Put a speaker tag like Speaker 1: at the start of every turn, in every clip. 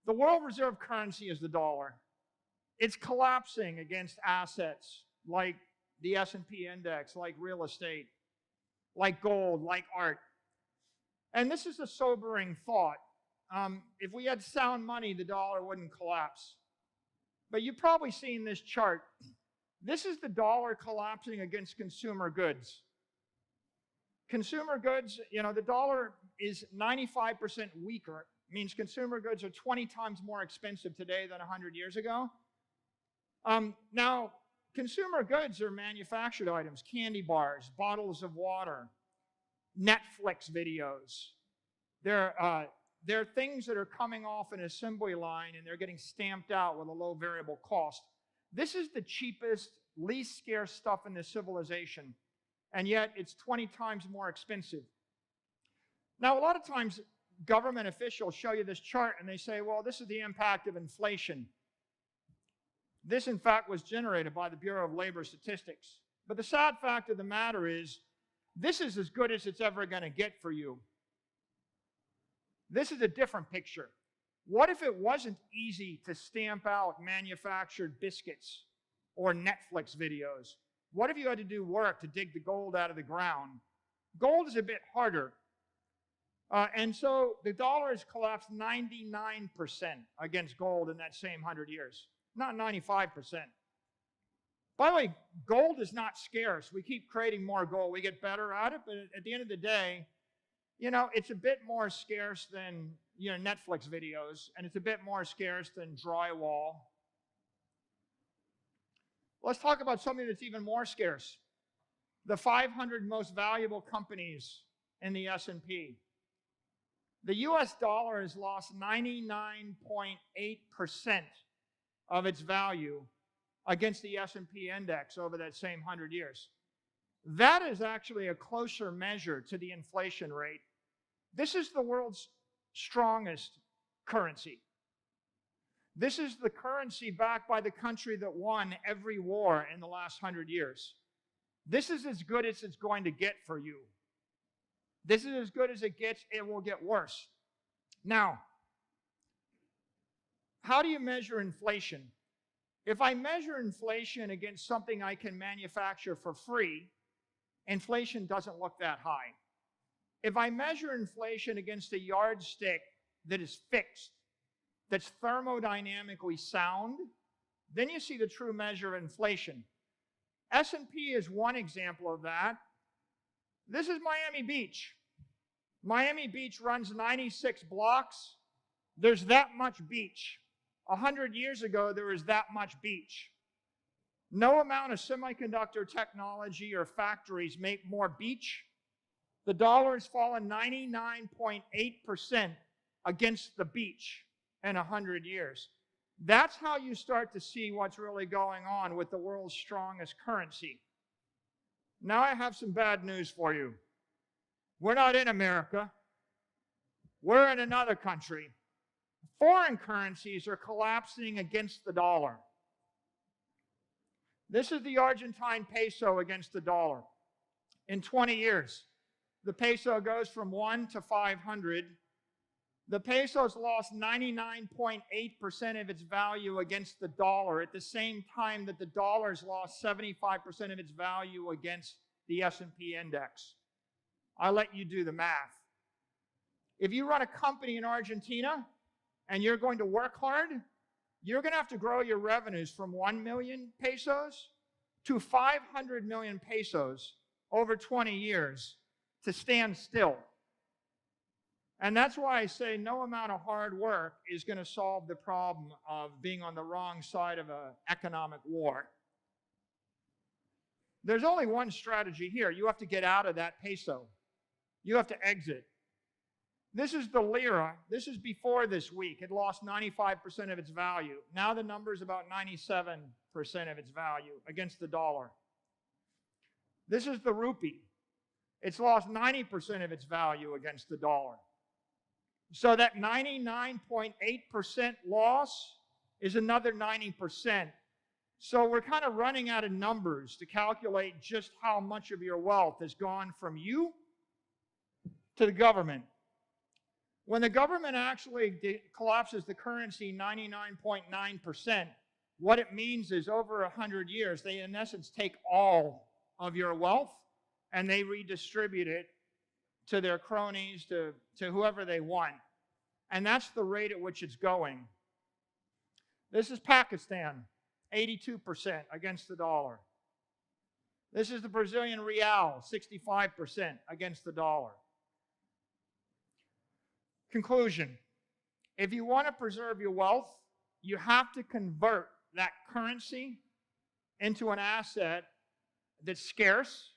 Speaker 1: The world reserve currency is the dollar. It's collapsing against assets like the S&P index, like real estate, like gold, like art. And this is a sobering thought. If we had sound money, the dollar wouldn't collapse. But you've probably seen this chart. This is the dollar collapsing against consumer goods. Consumer goods, the dollar is 95% weaker. It means consumer goods are 20 times more expensive today than 100 years ago. Now, consumer goods are manufactured items, candy bars, bottles of water, Netflix videos. They're things that are coming off an assembly line and they're getting stamped out with a low variable cost. This is the cheapest, least scarce stuff in this civilization, and yet it's 20 times more expensive. Now, a lot of times government officials show you this chart and they say, well, this is the impact of inflation. This, in fact, was generated by the Bureau of Labor Statistics. But the sad fact of the matter is, this is as good as it's ever going to get for you. This is a different picture. What if it wasn't easy to stamp out manufactured biscuits or Netflix videos? What if you had to do work to dig the gold out of the ground? Gold is a bit harder. And so the dollar has collapsed 99% against gold in that same 100 years, not 95%. By the way, gold is not scarce. We keep creating more gold. We get better at it, but at the end of the day, it's a bit more scarce than, Netflix videos, and it's a bit more scarce than drywall. Let's talk about something that's even more scarce. The 500 most valuable companies in the S&P. The US dollar has lost 99.8% of its value against the S&P index over that same 100 years. That is actually a closer measure to the inflation rate. This is the world's strongest currency. This is the currency backed by the country that won every war in the last 100 years. This is as good as it's going to get for you. This is as good as it gets. It will get worse. Now, how do you measure inflation? If I measure inflation against something I can manufacture for free, inflation doesn't look that high. If I measure inflation against a yardstick that is fixed, that's thermodynamically sound, then you see the true measure of inflation. S&P is one example of that. This is Miami Beach. Miami Beach runs 96 blocks. There's that much beach. 100 years ago, there was that much beach. No amount of semiconductor technology or factories make more beach. The dollar has fallen 99.8% against the beach in 100 years. That's how you start to see what's really going on with the world's strongest currency. Now I have some bad news for you. We're not in America. We're in another country. Foreign currencies are collapsing against the dollar. This is the Argentine peso against the dollar. In 20 years, the peso goes from 1 to 500. The peso's lost 99.8% of its value against the dollar at the same time that the dollar's lost 75% of its value against the S&P index. I'll let you do the math. If you run a company in Argentina and you're going to work hard, you're going to have to grow your revenues from 1 million pesos to 500 million pesos over 20 years to stand still. And that's why I say no amount of hard work is going to solve the problem of being on the wrong side of an economic war. There's only one strategy here. You have to get out of that peso. You have to exit. This is the lira. This is before this week. It lost 95% of its value. Now the number is about 97% of its value against the dollar. This is the rupee. It's lost 90% of its value against the dollar. So that 99.8% loss is another 90%. So we're kind of running out of numbers to calculate just how much of your wealth has gone from you to the government. When the government actually collapses the currency 99.9%, what it means is over 100 years, they in essence take all of your wealth and they redistribute it to their cronies, to whoever they want. And that's the rate at which it's going. This is Pakistan, 82% against the dollar. This is the Brazilian real, 65% against the dollar. Conclusion: if you want to preserve your wealth, you have to convert that currency into an asset that's scarce,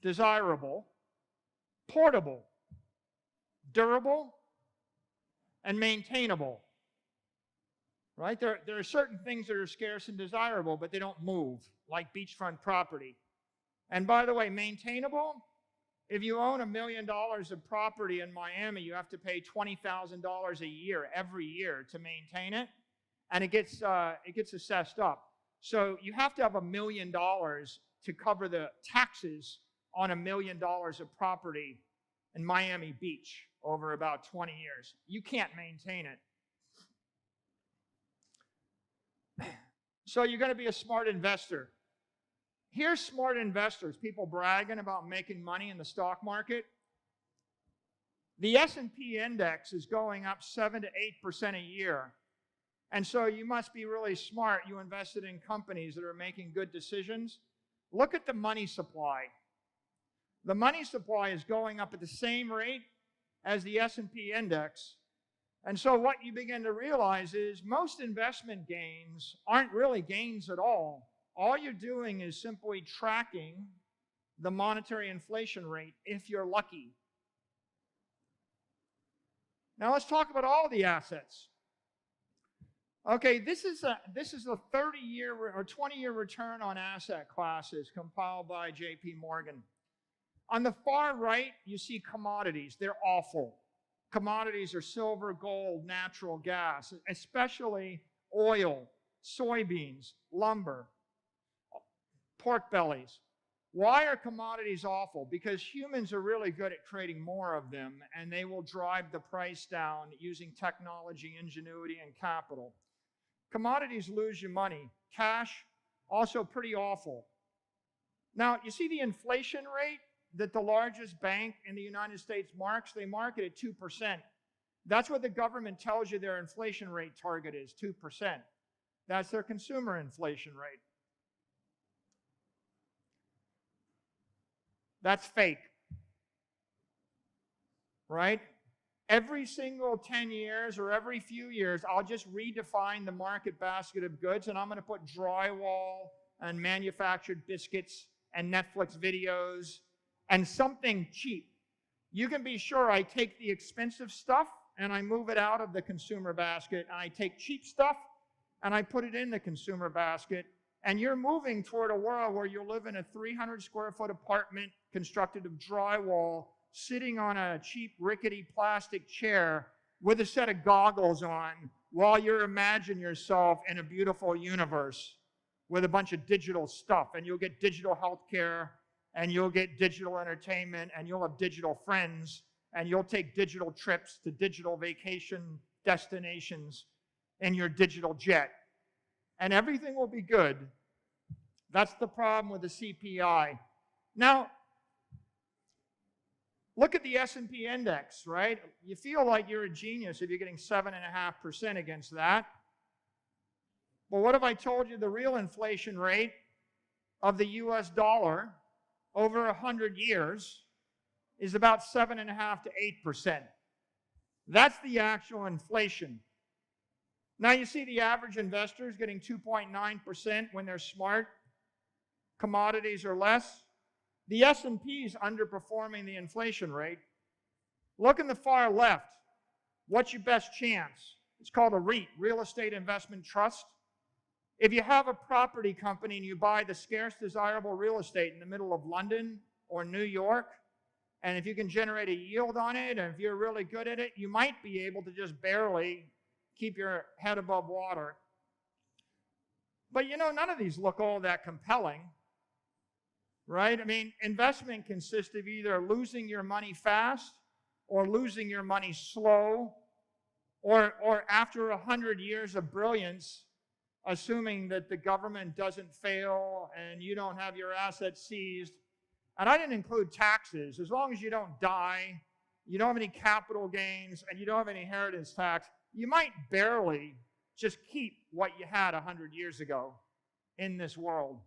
Speaker 1: desirable, portable, durable, and maintainable. Right? There are certain things that are scarce and desirable, but they don't move, like beachfront property. And by the way, maintainable, if you own $1 million of property in Miami, you have to pay $20,000 a year, every year, to maintain it, and it gets assessed up. So you have to have $1 million to cover the taxes on $1 million of property in Miami Beach over about 20 years. You can't maintain it. So you're going to be a smart investor. Here's smart investors, people bragging about making money in the stock market. The S&P index is going up 7 to 8% a year. And so you must be really smart. You invested in companies that are making good decisions. Look at the money supply. The money supply is going up at the same rate as the S&P index. And so what you begin to realize is most investment gains aren't really gains at all. All you're doing is simply tracking the monetary inflation rate if you're lucky. Now let's talk about all the assets. Okay, this is a 30-year or 20-year return on asset classes compiled by J.P. Morgan. On the far right, you see commodities. They're awful. Commodities are silver, gold, natural gas, especially oil, soybeans, lumber, pork bellies. Why are commodities awful? Because humans are really good at creating more of them, and they will drive the price down using technology, ingenuity, and capital. Commodities lose you money. Cash, also pretty awful. Now, you see the inflation rate that the largest bank in the United States marks? They mark it at 2%. That's what the government tells you their inflation rate target is, 2%. That's their consumer inflation rate. That's fake, right? Every single 10 years or every few years, I'll just redefine the market basket of goods, and I'm going to put drywall and manufactured biscuits and Netflix videos and something cheap. You can be sure I take the expensive stuff and I move it out of the consumer basket, and I take cheap stuff and I put it in the consumer basket. And you're moving toward a world where you'll live in a 300 square foot apartment constructed of drywall, sitting on a cheap, rickety plastic chair with a set of goggles on while you imagine yourself in a beautiful universe with a bunch of digital stuff. And you'll get digital healthcare, and you'll get digital entertainment, and you'll have digital friends, and you'll take digital trips to digital vacation destinations in your digital jet. And everything will be good. That's the problem with the Cpi. Now, look at the S&P index, right? You feel like you're a genius if you're getting 7.5% against that. Well, what if I told you the real inflation rate of the US dollar over 100 years is about 7.5 to 8%? That's the actual inflation. Now you see the average investor is getting 2.9% when they're smart. Commodities are less. The S&P is underperforming the inflation rate. Look in the far left. What's your best chance? It's called a REIT, Real Estate Investment Trust. If you have a property company and you buy the scarce, desirable real estate in the middle of London or New York, and if you can generate a yield on it, and if you're really good at it, you might be able to just barely keep your head above water. But you know, none of these look all that compelling, right? I mean, investment consists of either losing your money fast or losing your money slow, or after 100 years of brilliance, assuming that the government doesn't fail and you don't have your assets seized. And I didn't include taxes. As long as you don't die, you don't have any capital gains, and you don't have any inheritance tax, you might barely just keep what you had 100 years ago in this world.